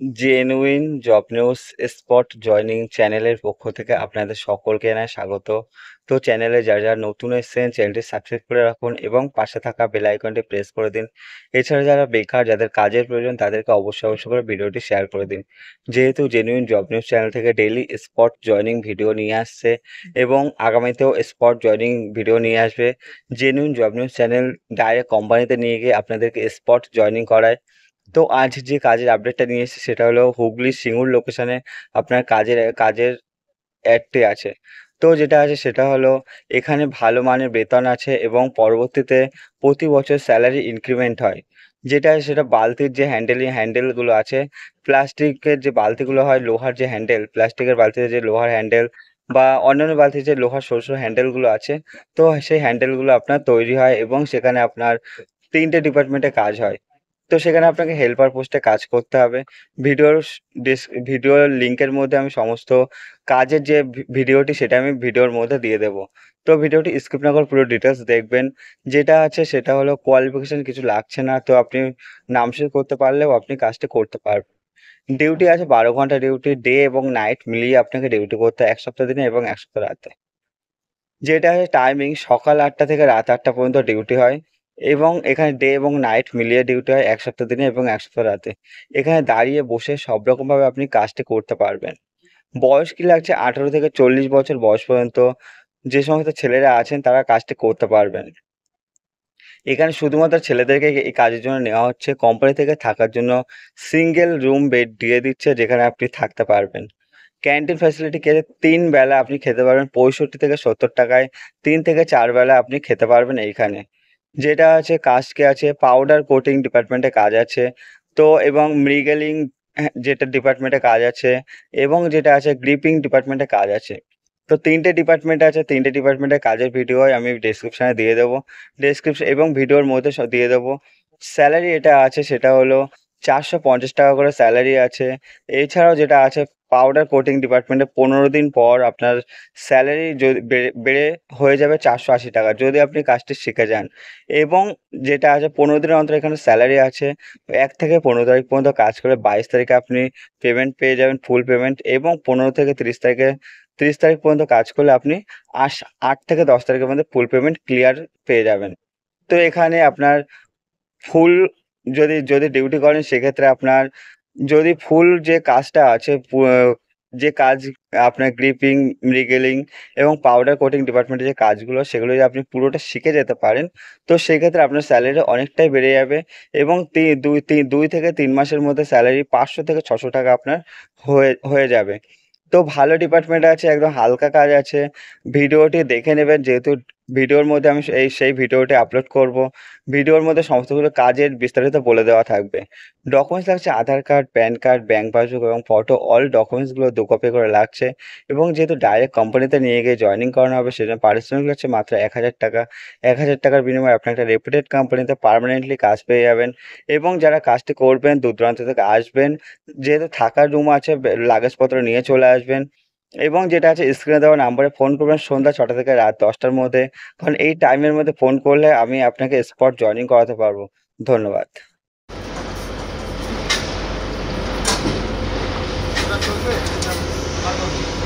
Genuine job news spot joining চ্যানেলের পক্ষ থেকে আপনাদের সকলকে জানাই স্বাগত। তো চ্যানেলে যারা নতুন এসেছেন চ্যানেলটি সাবস্ক্রাইব করে রাখুন এবং পাশে থাকা বেল আইকনটি প্রেস করে দিন। এছাড়া যারা বেকার, যাদের কাজের প্রয়োজন, তাদেরকে অবশ্যই করে ভিডিওটি শেয়ার করে দিন। যেহেতু জেনুইন জব নিউজ চ্যানেল থেকে ডেইলি স্পট জয়নিং ভিডিও নিয়ে আসছে এবং আগামীতেও স্পট জয়নিং ভিডিও নিয়ে আসবে। Genuine job news channel direct কোম্পানিতে নিয়ে গিয়ে আপনাদেরকে স্পট জয়নিং করায়। তো আজ যে কাজের আপডেটটা নিয়ে এসেছি সেটা হলো হুগলির সিঙ্গুর লোকেশনে আপনার কাজের অ্যাডটি আছে। তো যেটা আছে সেটা হলো এখানে ভালো মানের বেতন আছে এবং পরবর্তীতে প্রতি বছর স্যালারি ইনক্রিমেন্ট হয়। যেটা আছে সেটা বালতির যে হ্যান্ডেলগুলো আছে, প্লাস্টিকের যে বালতিগুলো হয়, লোহার যে হ্যান্ডেল, প্লাস্টিকের বালতিতে যে লোহার হ্যান্ডেল বা অন্যান্য বালতির যে লোহার সরু, সরু হ্যান্ডেলগুলো আছে, তো সেই হ্যান্ডেলগুলো আপনার তৈরি হয় এবং সেখানে আপনার ৩ টে ডিপার্টমেন্টে কাজ হয়। তো সেখানে আপনাকে হেল্পার পোস্টে কাজ করতে হবে। ভিডিওর স ডিস ভিডিওর লিঙ্কের মধ্যে আমি সমস্ত কাজের যে ভিডিওটি সেটা আমি ভিডিওর মধ্যে দিয়ে দেবো। তো ভিডিওটি স্কিপ না করে পুরো ডিটেইলস দেখবেন। যেটা আছে সেটা হলো কোয়ালিফিকেশন কিছু লাগছে না। তো আপনি নামসই করতে পারলেও আপনি কাজটি করতে পারবেন। ডিউটি আছে ১২ ঘন্টা ডিউটি, ডে এবং নাইট মিলিয়ে আপনাকে ডিউটি করতে হয় ১ সপ্তাহ দিনে এবং ১ সপ্তাহ রাতে। যেটা টাইমিং সকাল ৮টা থেকে রাত ৮টা পর্যন্ত ডিউটি হয় এবং এখানে ডে এবং নাইট মিলিয়ে ডিউটি হয় ১ সপ্তাহ দিনে এবং ১ সপ্তাহ রাতে। এখানে দাঁড়িয়ে বসে সব রকমভাবে আপনি কাজটি করতে পারবেন। বয়স কি লাগছে ১৮ থেকে ৪০ বছর বয়স পর্যন্ত যে সমস্ত ছেলেরা আছেন তারা কাজটি করতে পারবেন। এখানে শুধুমাত্র ছেলেদেরকে এই কাজের জন্য নেওয়া হচ্ছে। কোম্পানি থেকে থাকার জন্য সিঙ্গেল রুম বেড দিয়ে দিচ্ছে যেখানে আপনি থাকতে পারবেন। ক্যান্টিন ফ্যাসিলিটি কে ৩ বেলা আপনি খেতে পারবেন ৬৫ থেকে ৭০ টাকায় ৩ থেকে ৪ বেলা আপনি খেতে পারবেন এইখানে। যেটা আছে কাস্টকে আছে পাউডার কোটিং ডিপার্টমেন্টে কাজ আছে। তো এবং মৃগেলিং যেটা ডিপার্টমেন্টে কাজ আছে এবং যেটা আছে গ্রিপিং ডিপার্টমেন্টে কাজ আছে। তো ৩ টে ডিপার্টমেন্ট আছে, ৩ টে ডিপার্টমেন্টের কাজের ভিডিও আমি ডেসক্রিপশনে দিয়ে দেবো। এবং ভিডিওর মধ্যে দিয়ে দেবো। স্যালারি এটা আছে সেটা হলো ৳৪৫০ করে স্যালারি আছে। এছাড়াও যেটা আছে পাউডার কোটিং ডিপার্টমেন্টে ১৫ দিন পর আপনার স্যালারি যদি বেড়ে হয়ে যাবে ৳৪৮০ যদি আপনি কাজটি শিখে যান। এবং যেটা আছে ১৫ দিনের অন্তর এখানে স্যালারি আছে। ১ থেকে ১৫ তারিখ পর্যন্ত কাজ করে ২২ তারিখে আপনি পেমেন্ট পেয়ে যাবেন, ফুল পেমেন্ট এবং ১৫ থেকে ৩০ তারিখ পর্যন্ত কাজ করলে আপনি ৮ থেকে ১০ তারিখের মধ্যে ফুল পেমেন্ট ক্লিয়ার পেয়ে যাবেন। তো এখানে আপনার ফুল যদি ডিউটি করেন সেক্ষেত্রে আপনার যদি ফুল যে কাজটা আছে যে কাজ আপনার গ্রিপিং, মৃগেলিং এবং পাউডার কোটিং ডিপার্টমেন্টের যে কাজগুলো সেগুলো যদি আপনি পুরোটা শিখে যেতে পারেন, তো সেক্ষেত্রে আপনার স্যালারি অনেকটাই বেড়ে যাবে এবং ২ থেকে ৩ মাসের মধ্যে স্যালারি ৫০০ থেকে ৬০০ টাকা আপনার হয়ে যাবে। তো ভালো ডিপার্টমেন্ট আছে, একদম হালকা কাজ আছে। ভিডিওটি দেখে নেবেন যেহেতু ভিডিওর মধ্যে আমি সেই ভিডিওটি আপলোড করব। ভিডিওর মধ্যে সমস্তগুলো কাজের বিস্তারিত বলে দেওয়া থাকবে। ডকুমেন্টস লাগছে Aadhaar card, PAN card, bank passbook এবং ফটো। অল ডকুমেন্টসগুলো ২ কপি করে লাগছে এবং যেহেতু ডাইরেক্ট কোম্পানিতে নিয়ে গিয়ে জয়েনিং করানো হবে সেজন্য পারিশ্রমিক লাগছে মাত্র ৳১,০০০। ৳১,০০০ বিনিময়ে আপনি একটা রেপুটেড কোম্পানিতে পার্মানেন্টলি কাজ পেয়ে যাবেন এবং যারা কাজটি করবেন দূর-দূরান্ত থেকে আসবেন। যেহেতু থাকার রুম আছে লাগেজপত্র নিয়ে চলে আসবেন এবং যেটা আছে স্ক্রিনে দেওয়া নাম্বারে ফোন করবেন সন্ধ্যা ৬টা থেকে রাত ১০টার মধ্যে। কারণ এই টাইমের মধ্যে ফোন করলে আমি আপনাকে স্পট জয়েনিং করাতে পারবো। ধন্যবাদ। চলবে